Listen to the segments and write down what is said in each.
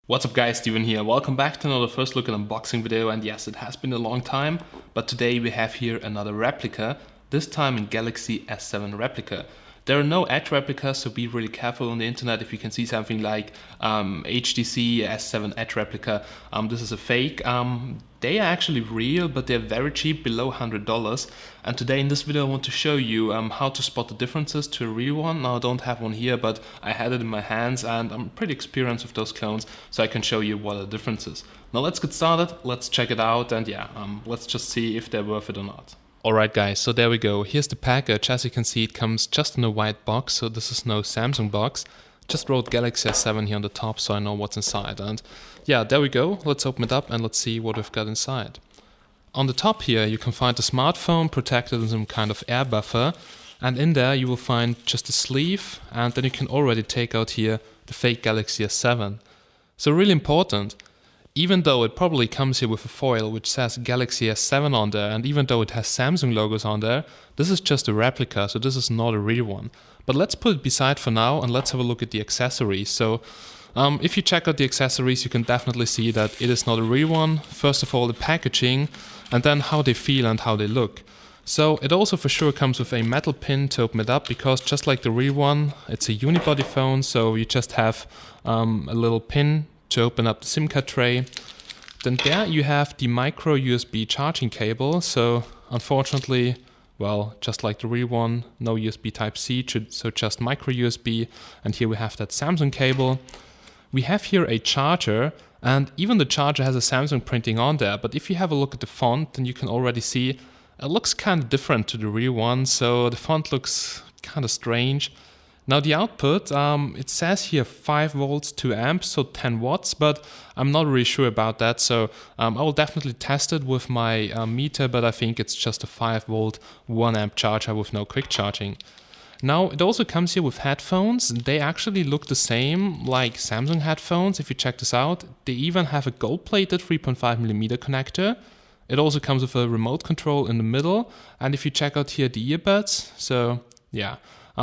What's up guys, Steven here. Welcome back to another first look and unboxing video, and yes, it has been a long time, but today we have here another replica, this time in Galaxy S7 replica. There are no edge replicas, so be really careful on the internet if you can see something like HDC S7 edge replica. This is a fake. They are actually real, but they're very cheap, below $100. And today in this video I want to show you how to spot the differences to a real one. Now I don't have one here, but I had it in my hands and I'm pretty experienced with those clones, so I can show you what are the differences. Now let's get started, let's check it out, and yeah, let's just see if they're worth it or not. Alright guys, so there we go. Here's the package. As you can see, it comes just in a white box, so this is no Samsung box. Just wrote Galaxy S7 here on the top so I know what's inside. And yeah, there we go. Let's open it up and let's see what we've got inside. On the top here you can find the smartphone protected in some kind of air buffer. And in there you will find just a sleeve, and then you can already take out here the fake Galaxy S7. So really important. Even though it probably comes here with a foil which says Galaxy S7 on there, and even though it has Samsung logos on there, this is just a replica, so this is not a real one. But let's put it beside for now and let's have a look at the accessories. So if you check out the accessories, you can definitely see that it is not a real one. First of all, the packaging, and then how they feel and how they look. So it also for sure comes with a metal pin to open it up, because just like the real one, it's a unibody phone, so you just have a little pin to open up the SIM card tray. Then there you have the micro USB charging cable. So unfortunately, well, just like the real one, no USB Type-C, so just micro USB. And here we have that Samsung cable. We have here a charger, and even the charger has a Samsung printing on there. But if you have a look at the font, then you can already see it looks kind of different to the real one. So the font looks kind of strange. Now the output, it says here 5 volts 2 amps, so 10 watts, but I'm not really sure about that, so I will definitely test it with my meter, but I think it's just a 5 volt 1 amp charger with no quick charging. Now it also comes here with headphones. They actually look the same like Samsung headphones. If you check this out, they even have a gold-plated 3.5mm connector. It also comes with a remote control in the middle, and if you check out here the earbuds, so yeah.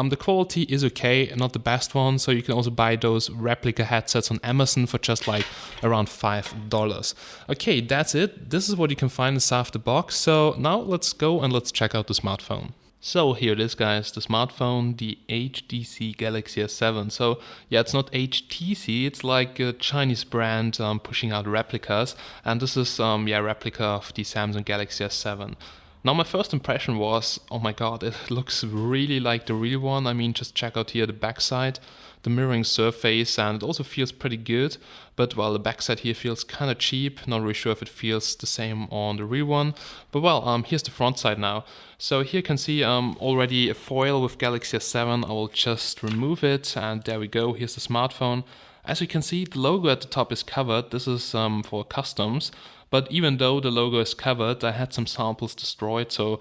The quality is okay, not the best one, so you can also buy those replica headsets on Amazon for just like around $5. Okay, that's it. This is what you can find inside the box. So now let's go and let's check out the smartphone. So here it is guys, the smartphone, the HDC Galaxy S7. So yeah, it's not HTC, it's like a Chinese brand pushing out replicas, and this is yeah, replica of the Samsung Galaxy S7. Now my first impression was, oh my god, it looks really like the real one. I mean, just check out here the backside, the mirroring surface, and it also feels pretty good. But well, the backside here feels kind of cheap. Not really sure if it feels the same on the real one. But well, here's the front side now. So here you can see already a foil with Galaxy S7. I will just remove it, and there we go. Here's the smartphone. As you can see, the logo at the top is covered. This is for customs. But even though the logo is covered, I had some samples destroyed, so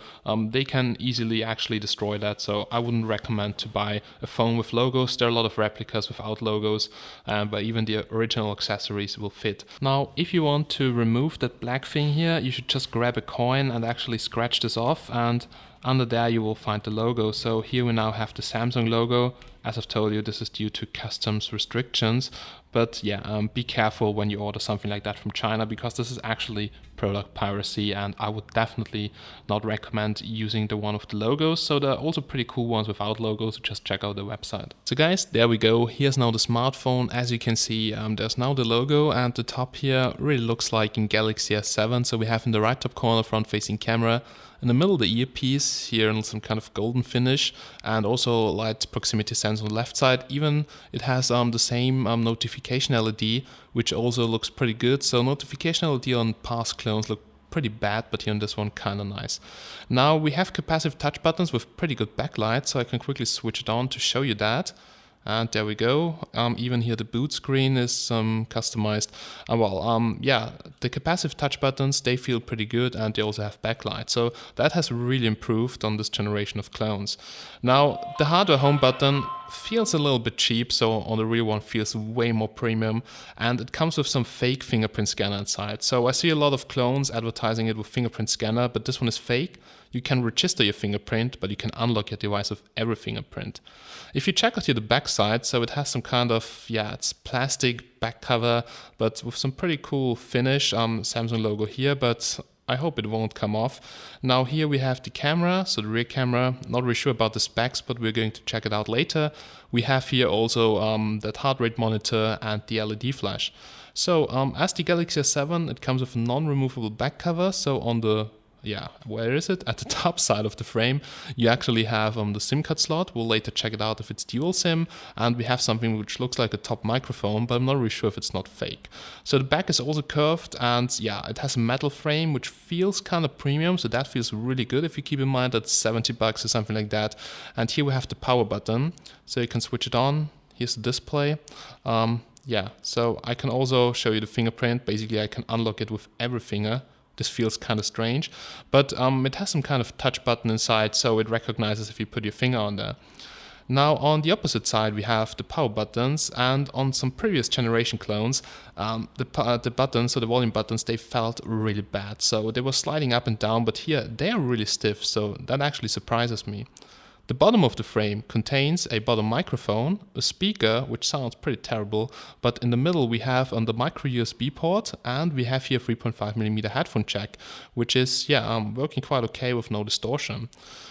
they can easily actually destroy that. So I wouldn't recommend to buy a phone with logos. There are a lot of replicas without logos, but even the original accessories will fit. Now, if you want to remove that black thing here, you should just grab a coin and actually scratch this off, and under there you will find the logo. So here we now have the Samsung logo. As I've told you, this is due to customs restrictions. But yeah, be careful when you order something like that from China, because this is actually product piracy, and I would definitely not recommend using the one with the logos. So there are also pretty cool ones without logos, so just check out the website. So guys, there we go. Here's now the smartphone. As you can see, there's now the logo, and the top here really looks like in Galaxy S7. So we have in the right top corner front-facing camera, in the middle the earpiece here in some kind of golden finish, and also light proximity sensor on the left side. Even it has the same notification LED, which also looks pretty good. So notification LED on past clones look pretty bad, but here on this one kind of nice. Now we have capacitive touch buttons with pretty good backlight, so I can quickly switch it on to show you that. And there we go. Even here the boot screen is customized. Yeah, the capacitive touch buttons, they feel pretty good, and they also have backlight. So that has really improved on this generation of clones. Now the hardware home button feels a little bit cheap, so on the real one feels way more premium, and it comes with some fake fingerprint scanner inside. So I see a lot of clones advertising it with fingerprint scanner, but this one is fake. You can register your fingerprint, but you can unlock your device with every fingerprint. If you check out here the back side, so it has some kind of, it's plastic back cover, but with some pretty cool finish, Samsung logo here, but I hope it won't come off. Now here we have the camera, so the rear camera. Not really sure about the specs, but we're going to check it out later. We have here also that heart rate monitor and the LED flash. So as the Galaxy S7, it comes with a non-removable back cover. So on the where is it? At the top side of the frame, you actually have the SIM card slot. We'll later check it out if it's dual SIM. And we have something which looks like a top microphone, but I'm not really sure if it's not fake. So the back is also curved, and it has a metal frame, which feels kind of premium. So that feels really good if you keep in mind that it's $70 or something like that. And here we have the power button, so you can switch it on. Here's the display. So I can also show you the fingerprint. Basically, I can unlock it with every finger. This feels kind of strange, but it has some kind of touch button inside, so it recognizes if you put your finger on there. Now on the opposite side we have the power buttons, and on some previous generation clones, the buttons, so the volume buttons, they felt really bad. So they were sliding up and down, but here they are really stiff, so that actually surprises me. The bottom of the frame contains a bottom microphone, a speaker, which sounds pretty terrible, but in the middle we have the micro USB port, and we have here 3.5mm headphone jack, which is working quite okay with no distortion.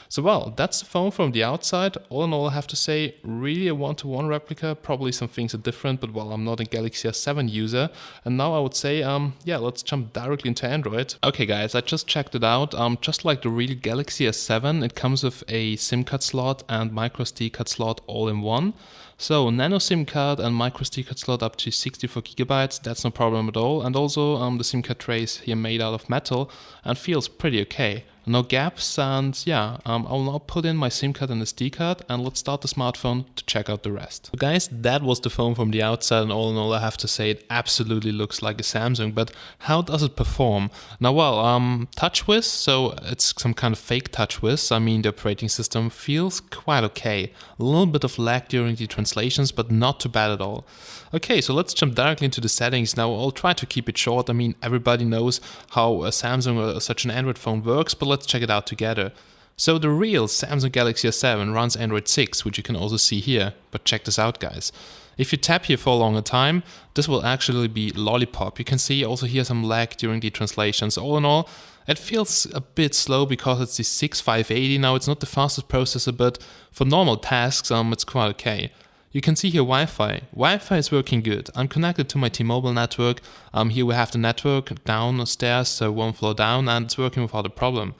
So that's the phone from the outside. All in all, I have to say, really a one-to-one replica. Probably some things are different, but I'm not a Galaxy S7 user. And now I would say, let's jump directly into Android. Okay guys, I just checked it out. Just like the real Galaxy S7, it comes with a SIM card slot and micro SD card slot all in one. So nano SIM card and micro SD card slot up to 64GB, that's no problem at all. And also the SIM card tray is here made out of metal and feels pretty okay. No gaps, and I'll now put in my SIM card and SD card, and let's start the smartphone to check out the rest. So guys, that was the phone from the outside, and all in all I have to say it absolutely looks like a Samsung, but how does it perform? Now TouchWiz, so it's some kind of fake TouchWiz. I mean, the operating system feels quite okay. A little bit of lag during the translations, but not too bad at all. Okay, so let's jump directly into the settings. Now I'll try to keep it short. I mean, everybody knows how a Samsung or such an Android phone works, but let's check it out together. So the real Samsung Galaxy S7 runs Android 6, which you can also see here, but check this out guys. If you tap here for a longer time, this will actually be Lollipop. You can see also here some lag during the translations. All in all, it feels a bit slow because it's the 6580. Now it's not the fastest processor, but for normal tasks, it's quite okay. You can see here Wi-Fi. Wi-Fi is working good. I'm connected to my T-Mobile network. Here we have the network downstairs, so one floor down, and it's working without a problem.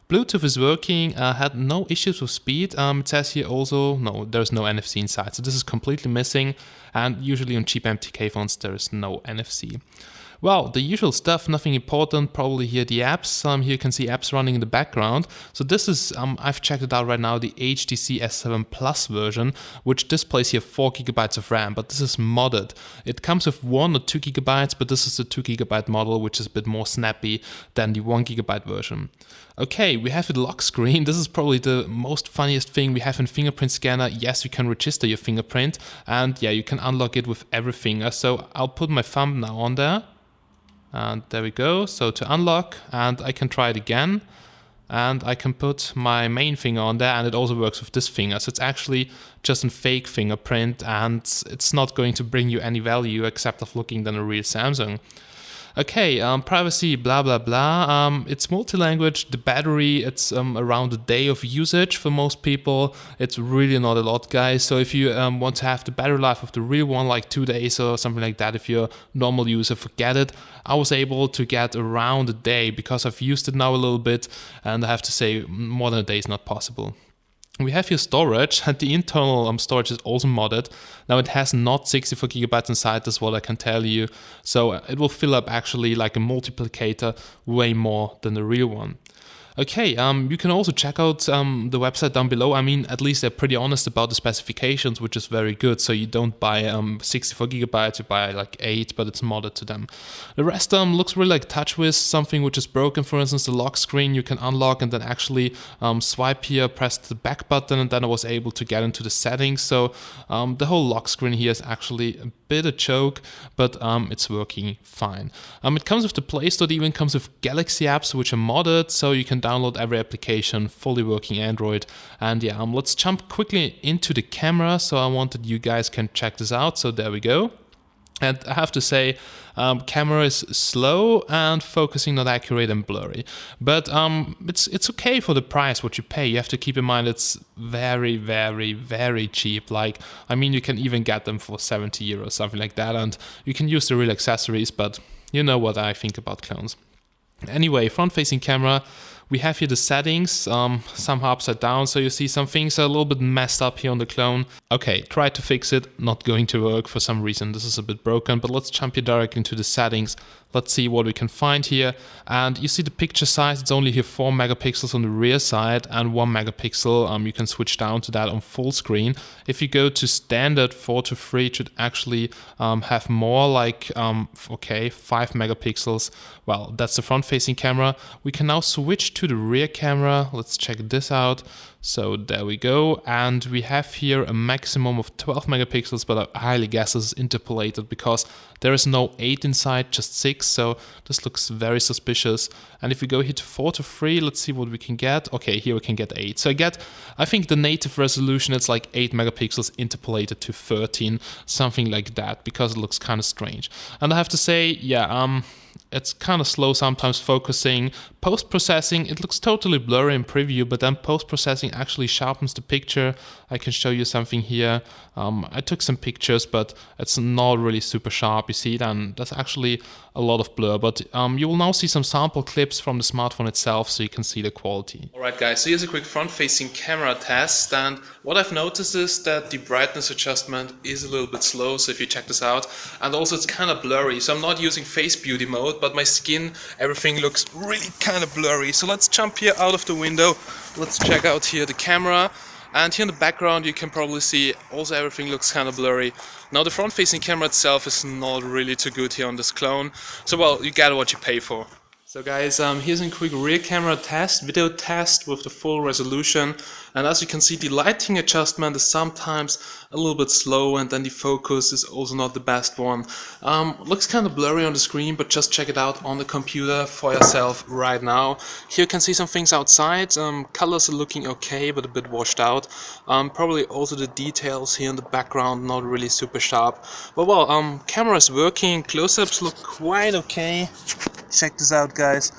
Bluetooth is working, had no issues with speed. It says here also, no, there's no NFC inside, so this is completely missing, and usually on cheap MTK phones there is no NFC. Well, the usual stuff, nothing important, probably here the apps. Here you can see apps running in the background. So this is, I've checked it out right now, the HDC S7 Plus version, which displays here 4GB of RAM, but this is modded. It comes with 1 or 2GB, but this is the 2GB model, which is a bit more snappy than the 1GB version. Okay, we have the lock screen. This is probably the most funniest thing we have in fingerprint scanner. Yes, you can register your fingerprint, and you can unlock it with every finger. So I'll put my thumb now on there. And there we go, so to unlock, and I can try it again, and I can put my main finger on there, and it also works with this finger. So it's actually just a fake fingerprint, and it's not going to bring you any value except of looking than a real Samsung. Okay, privacy, blah, blah, blah. It's multi-language. The battery, it's around a day of usage for most people. It's really not a lot, guys. So if you want to have the battery life of the real one, like 2 days or something like that, if you're a normal user, forget it. I was able to get around a day because I've used it now a little bit, and I have to say more than a day is not possible. We have here storage, and the internal storage is also modded. Now it has not 64GB inside, that's what I can tell you. So it will fill up actually like a multiplicator way more than the real one. Okay, you can also check out the website down below. I mean, at least they're pretty honest about the specifications, which is very good. So you don't buy 64 gigabytes, you buy like 8, but it's modded to them. The rest looks really like TouchWiz, something which is broken. For instance, the lock screen you can unlock and then actually swipe here, press the back button, and then I was able to get into the settings. So the whole lock screen here is actually a bit a joke, but it's working fine. It comes with the Play Store. It even comes with Galaxy apps, which are modded, so you can download every application, fully working Android. And yeah, let's jump quickly into the camera. So I wanted you guys can check this out. So there we go. And I have to say, camera is slow and focusing not accurate and blurry. But it's okay for the price what you pay. You have to keep in mind it's very, very, very cheap. Like, I mean, you can even get them for 70 euros, something like that. And you can use the real accessories, but you know what I think about clones. Anyway, front-facing camera. We have here the settings, somehow upside down, so you see some things are a little bit messed up here on the clone. Okay, try to fix it, not going to work for some reason. This is a bit broken, but let's jump here directly into the settings. Let's see what we can find here. And you see the picture size, it's only here 4 megapixels on the rear side and 1 megapixel. You can switch down to that on full screen. If you go to standard 4:3, it should actually have more, like, okay, 5 megapixels. Well, that's the front-facing camera. We can now switch to the rear camera. Let's check this out. So there we go, and we have here a maximum of 12 megapixels, but I highly guess this is interpolated because there is no 8 inside, just 6, so this looks very suspicious. And if we go here to 4:3, let's see what we can get. Okay, here we can get 8. So I think the native resolution is like 8 megapixels interpolated to 13, something like that, because it looks kind of strange. And I have to say, yeah, it's kind of slow sometimes focusing. Post-processing, it looks totally blurry in preview, but then post-processing actually sharpens the picture. I can show you something here. I took some pictures, but it's not really super sharp. You see, then there's actually a lot of blur, but you will now see some sample clips from the smartphone itself so you can see the quality. Alright guys, so here's a quick front-facing camera test, and what I've noticed is that the brightness adjustment is a little bit slow, so if you check this out, and also it's kind of blurry, so I'm not using face beauty mode, but my skin, everything looks really kind of blurry. So let's jump here out of the window, let's check out here the camera. And here in the background you can probably see also everything looks kind of blurry. Now the front-facing camera itself is not really too good here on this clone. So well, you get what you pay for. So guys, here's a quick rear camera test, video test with the full resolution. And as you can see, the lighting adjustment is sometimes a little bit slow, and then the focus is also not the best one. Looks kind of blurry on the screen, but just check it out on the computer for yourself right now. Here you can see some things outside. Colors are looking okay, but a bit washed out. Probably also the details here in the background not really super sharp. But well, camera is working. Close-ups look quite okay. Check this out, guys.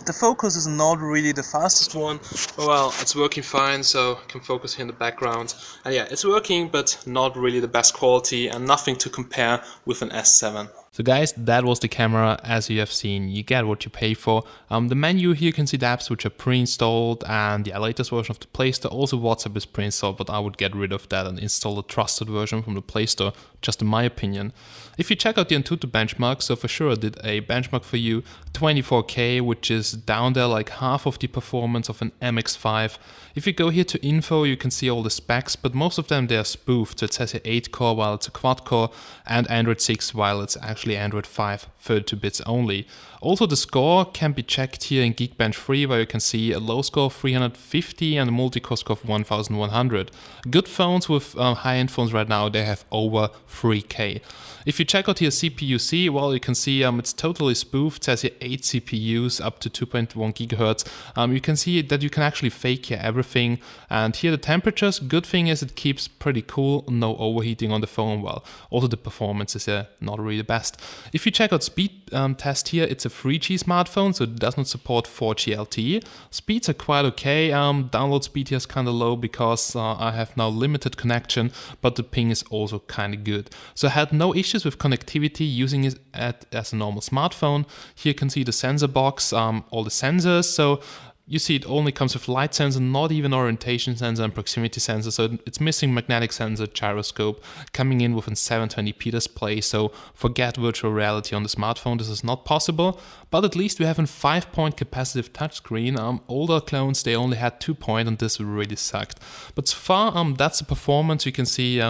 The focus is not really the fastest one, but well, it's working fine, so I can focus here in the background. And yeah, it's working, but not really the best quality and nothing to compare with an S7. So guys, that was the camera. As you have seen, you get what you pay for. The menu here, you can see the apps which are pre-installed, and the latest version of the Play Store. Also WhatsApp is pre-installed, but I would get rid of that and install a trusted version from the Play Store, just in my opinion. If you check out the AnTuTu benchmark, so for sure I did a benchmark for you, 24K, which is down there like half of the performance of an MX5. If you go here to info, you can see all the specs, but most of them they are spoofed. So it says here 8 core while it's a quad core, and Android 6 while it's actually Android 5, 32 bits only. Also the score can be checked here in Geekbench 3, where you can see a low score of 350 and a multi-core score of 1100. Good phones with high-end phones right now, they have over 3K. If you check out here CPU-C, well, you can see it's totally spoofed. It says here 8 CPUs up to 2.1 gigahertz. You can see that you can actually fake here everything. And here the temperatures, good thing is it keeps pretty cool, no overheating on the phone. Well, also the performance is not really the best. If you check out speed test here, it's a 3G smartphone, so it does not support 4G LTE. Speeds are quite okay. Download speed here is kind of low because I have now limited connection, but the ping is also kind of good. So I had no issues with connectivity using it as a normal smartphone. Here you can see the sensor box, all the sensors. So you see it only comes with light sensor, not even orientation sensor and proximity sensor, so it's missing magnetic sensor, gyroscope, coming in with a 720p display, so forget virtual reality on the smartphone, this is not possible. but at least we have a 5-point capacitive touchscreen. Older clones, they only had 2-point, and this really sucked. But so far, that's the performance. You can see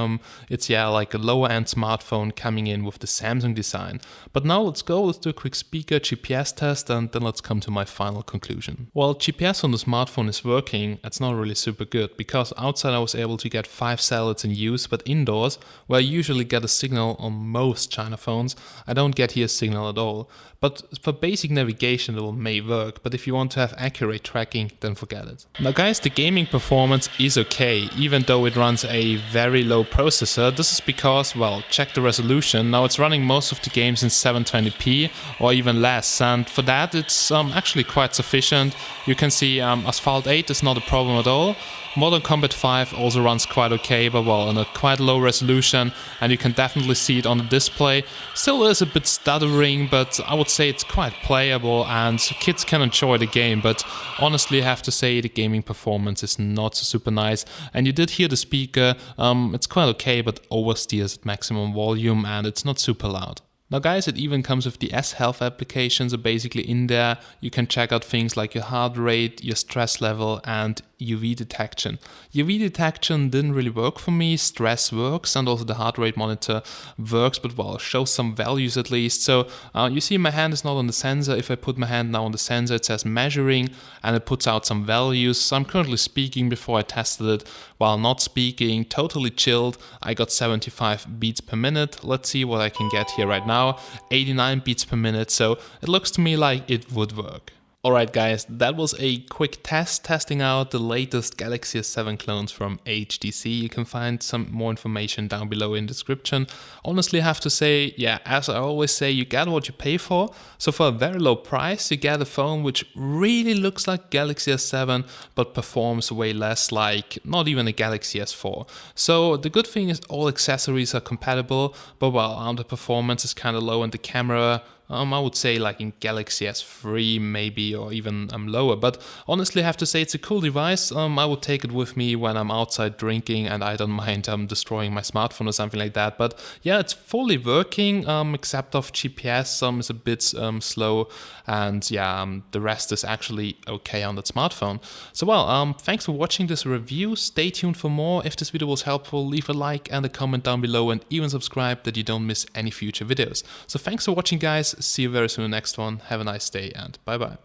it's like a lower end smartphone coming in with the Samsung design. But now let's do a quick speaker GPS test, and then let's come to my final conclusion. Well, GPS on the smartphone is working. It's not really super good, because outside I was able to get 5 satellites in use, but indoors, where I usually get a signal on most China phones, I don't get here a signal at all. But for basic navigation it may work, but if you want to have accurate tracking, then forget it. Now guys, the gaming performance is okay, even though it runs a very low processor. This is because, well, check the resolution. Now it's running most of the games in 720p or even less, and for that it's actually quite sufficient. You can see Asphalt 8 is not a problem at all. Modern Combat 5 also runs quite okay, but well, on a quite low resolution, and you can definitely see it on the display. Still is a bit stuttering, but I would say it's quite playable and kids can enjoy the game. But honestly, I have to say the gaming performance is not super nice. And you did hear the speaker, it's quite okay, but oversteers at maximum volume and it's not super loud. Now guys, it even comes with the S-Health application, so basically in there you can check out things like your heart rate, your stress level and UV detection. UV detection didn't really work for me, stress works and also the heart rate monitor works, but well, shows some values at least. So you see my hand is not on the sensor. If I put my hand now on the sensor, it says measuring and it puts out some values. So I'm currently speaking before I tested it. While not speaking, totally chilled, I got 75 beats per minute. Let's see what I can get here right now. 89 beats per minute, so it looks to me like it would work. Alright guys, that was a quick testing out the latest Galaxy S7 clones from HDC. You can find some more information down below in the description. Honestly, I have to say, yeah, as I always say, you get what you pay for. So for a very low price, you get a phone which really looks like Galaxy S7, but performs way less, like not even a Galaxy S4. So the good thing is all accessories are compatible, but well, the performance is kind of low and the camera, I would say like in Galaxy S3 maybe, or even lower, but honestly I have to say it's a cool device. I would take it with me when I'm outside drinking and I don't mind destroying my smartphone or something like that. But yeah, it's fully working, except of GPS is a bit slow, and yeah, the rest is actually okay on that smartphone. So well, thanks for watching this review. Stay tuned for more. If this video was helpful, leave a like and a comment down below, and even subscribe that you don't miss any future videos. So thanks for watching guys. See you very soon in the next one. Have a nice day and bye bye.